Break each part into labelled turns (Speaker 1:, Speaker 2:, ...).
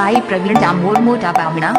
Speaker 1: By Praveen जांभूळ मोठा बामणा।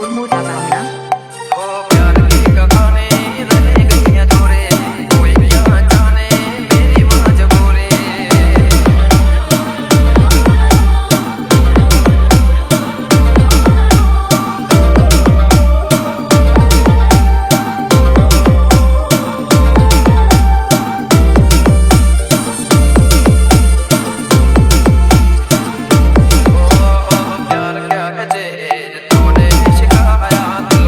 Speaker 1: मोड़ मोटा बावला
Speaker 2: हो प्यार की कहानी रह गई अधूरे कोई क्या जाने मेरी मजबूरी प्यार क्या है जे तूने सिखाया दिल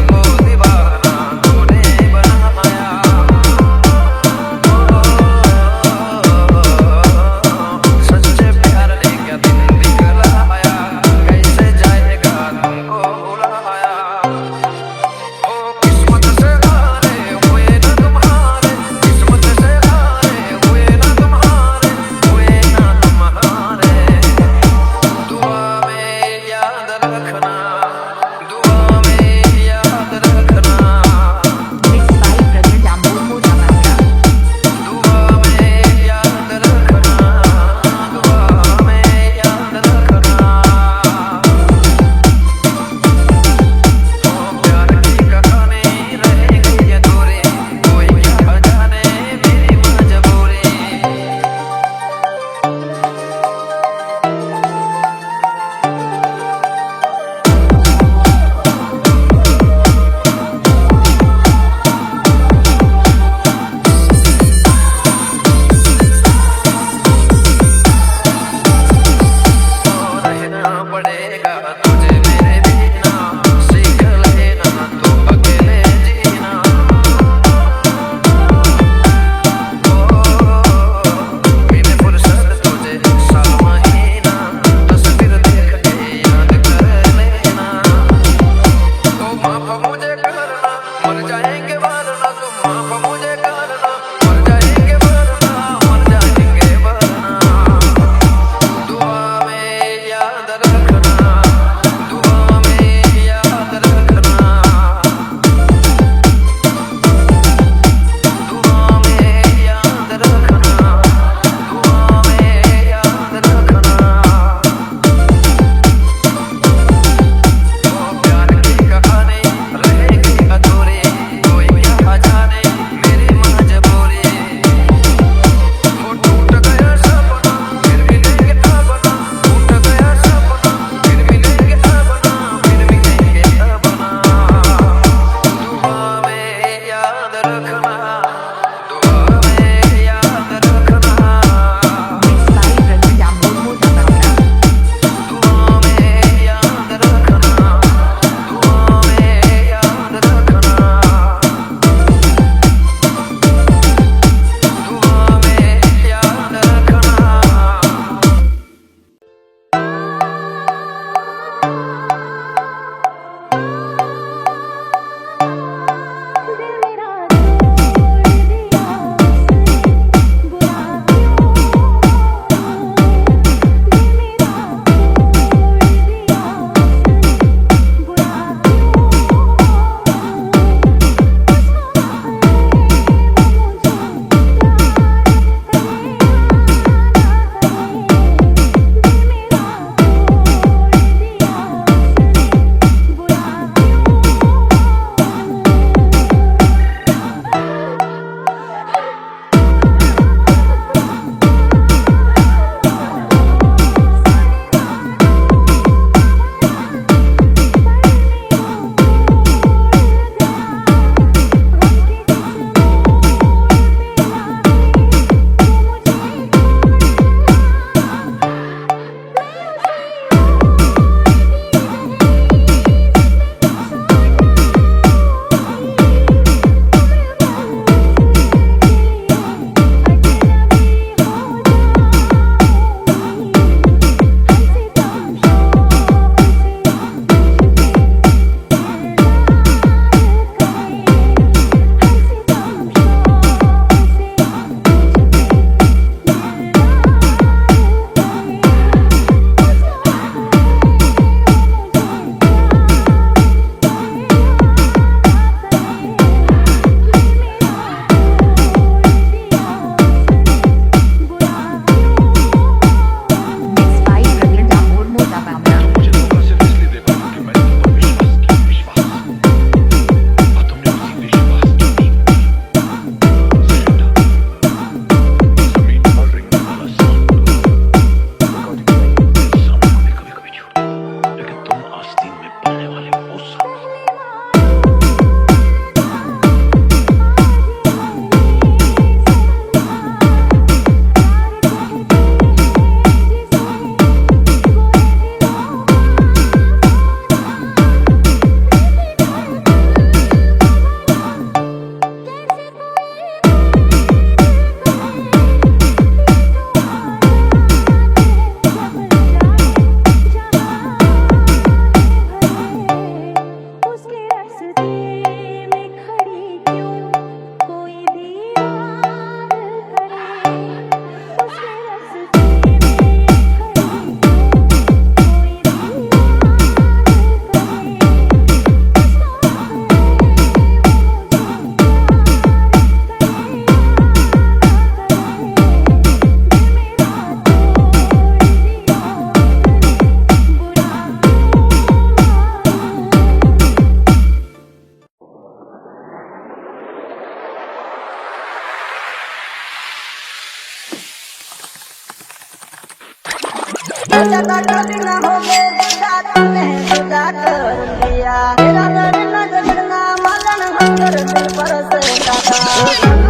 Speaker 3: सोचा था कभी ना होगे जुदा, तूने जुदा कर दिया। तेरा लड़ना झगड़ना मालन हंसकर दिल पर सहता था।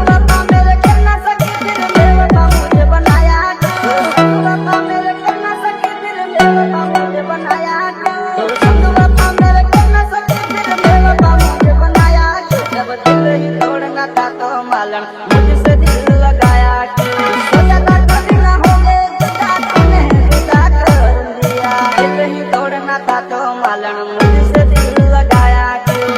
Speaker 3: वफा मेरे करना सकी दिल में वफा मुझे बनाया क्यों? वफा मेरे करना सकी दिल में वफा मुझे बनाया क्यों? वफा मेरे करना सकी दिल में वफा मुझे बनाया क्यों? जब दिल ही तोड़ना था तो मालन मुझसे दिल लगाया क्यों? सोचा था कभी ना होगे जुदा, तूने जुदा कर दिया। दिल ही तोड़ना था तो मालन मुझसे दिल लगाया क्यों?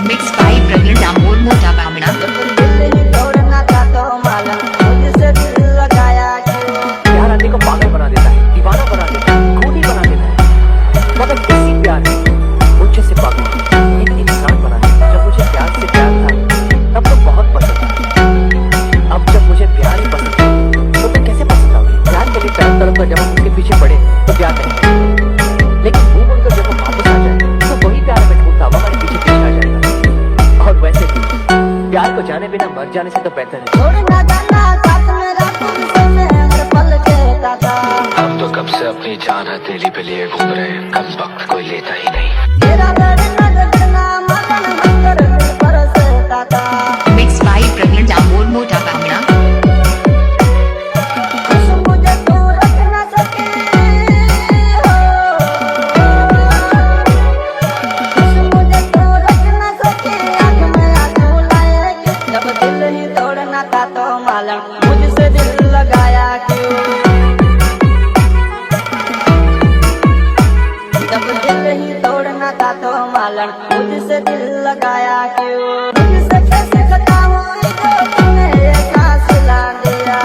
Speaker 1: Mixed by Praveen Damor Mota Bamna.
Speaker 3: दिल ही तोड़ना था तो मालन मुझसे दिल लगाया क्यों?
Speaker 4: प्यार आदमी को पागल बना देता है, दीवाना बना देता है, खूनी बना देता है। मगर किसी प्यार ने मुझे से पागल एक इंसान बना दिया। जब मुझे प्यार से प्यार था तब तो बहुत पसंद था। अब जब मुझे प्यार ही पसंद है तो मैं कैसे पसंद आऊंगी? प्यार के लिए तड़प तड़प कर जब हम उसके पीछे पड़े तो प्यार नहीं, लेकिन मुंह बोलकर जब हम वापस आ जाए तो वही प्यार में ढूंढता हुआ हमारे पीछे पीछे आ जाएगा। और वैसे भी प्यार को जाने बिना मर जाने से तो बेहतर है।
Speaker 3: छोड़ना जाना साथ में रातों में हर पल कहता था।
Speaker 5: हम तो कब से अपनी जान हथेली पे लिए घूम रहे हैं, कम वक्त कोई लेता ही नहीं।
Speaker 3: तेरा लड़ना झगड़ना मालन हंसकर दिल पर सहता था।
Speaker 1: Mixed by Praveen Damor Mota Bamna.
Speaker 3: खुश मुझे तू रख न सके हो, खुश मुझे तू रख न सके, आँख में आंसू लाए क्यों? जब दिल ही तोड़ना था तो मालन मुझसे दिल लगाया क्यों? जब दिल ही तोड़ना था तो मालन मुझसे दिल लगाया क्यों? मुझसे कैसे बताऊं जो तूने ऐसा सिला दिया।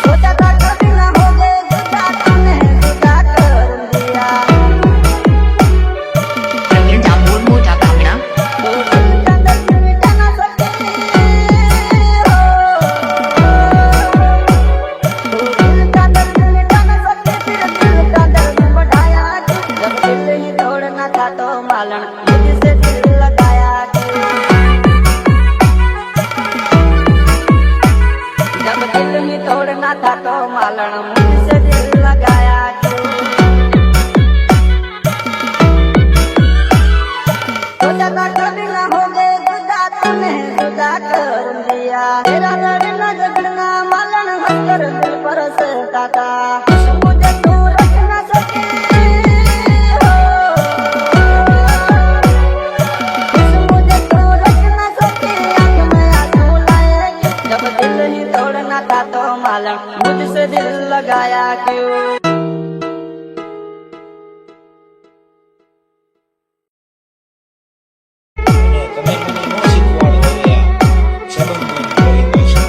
Speaker 3: सोचा था कभी ना होगे जुदा, तूने जुदा कर दिया।
Speaker 1: Praveen Damor Mota Bamna.
Speaker 3: तू दिल का दर्द मिटा ना सके हो, तू दिल का दर्द मिटा ना सके, फिर दिल का दर्द बढ़ाया क्यों? जब दिल ही तोड़ना था तो मालन मुझसे दिल लगाया क्यों? जब दिल ही तोड़ना था तो मालन मुझसे दिल लगाया क्यों? सोचा था कभी ना होगे जुदा, तूने जुदा कर दिया। तेरा लड़ना झगड़ना मालन हंसकर दिल पर सहता था। खुश मुझे तू रख न सके हो, खुश मुझे तू रख न सके, आँख में आंसू लाए क्यों? जब दिल ही तोड़ना था तो मालन मुझसे दिल लगाया क्यों?
Speaker 6: તમે મને ન શીખવાડો હવે આ સંબંધોની પરિભાષા,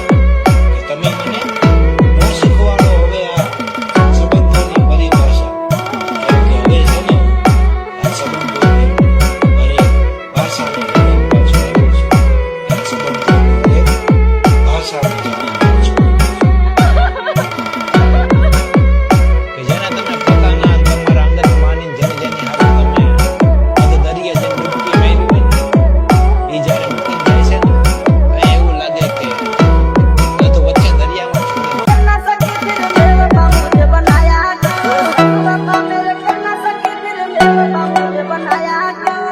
Speaker 6: કે તમે મને ન શીખવાડો હવે આ સંબંધોની પરિભાષા, કેમ કે હવે છે ને આ સંબંધોની ભાષાની જમીન પાછું આવ્યું છે. આ સંબંધોની હવે ભાષાની જમીન પાછું આવ્યું છે. કે જેને તમે પોતાના તમારા અંદર માની જેને જેને હારું તમે આજે દરિયા જેમ ડૂબકી મારી હોય ને, એ જ્યારે મૂકી જાય છે ને તો એવું લાગે કે એ તો વચ્ચે દરિયામાં છોડી
Speaker 3: करना सके दिल में वफा मुझे बनाया क्यों? वफा मेरे करना सके दिल में वफा मुझे बनाया क्यों?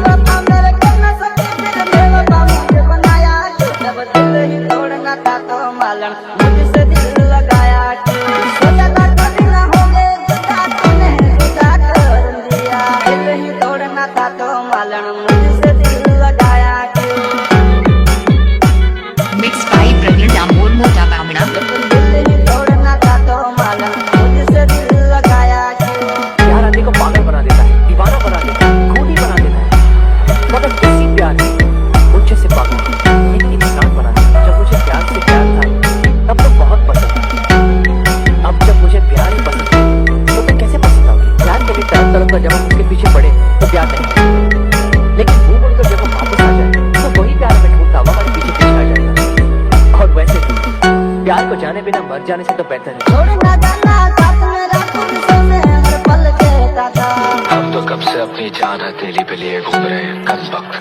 Speaker 3: वफा मेरे करना सके दिल में वफा मुझे बनाया क्यों? जब दिल ही तोड़ना था तो मालन मुझसे दिल लगाया क्यों? सोचा था कभी ना होगे जुदा, तूने जुदा कर दिया। दिल ही तोड़ना था तो मालन मुझसे दिल लगाया क्यों?
Speaker 1: Mixed by Praveen Damor Mota Bamna.
Speaker 3: दिल ही तोड़ना था तो मालन मुझसे दिल लगाया क्यों?
Speaker 4: प्यार आदमी को पागल बना देता है, दीवाना बना देता है, खूनी बना देता है। मगर किसी प्यार ने मुझे से पागल एक इंसान बना दिया। जब मुझे प्यार से प्यार था तब तो बहुत पसंद था। अब जब मुझे प्यार ही पसंद है तो मैं कैसे पसंद आऊंगी? प्यार के लिए तड़प तड़प कर जब हम उसके पीछे पड़े तो प्यार नहीं, लेकिन मुंह बोलकर जब हम वापस आ जाए तो वही प्यार में ढूंढता हुआ हमारे पीछे पीछे आ जाएगा। और वैसे भी प्यार को जाने बिना मर जाने से तो बेहतर है।
Speaker 3: छोड़ना जाना साथ में रातों में हर पल कहता था।
Speaker 5: हम तो कब से अपनी जान हथेली पे लिए घूम रहे हैं, कम वक्त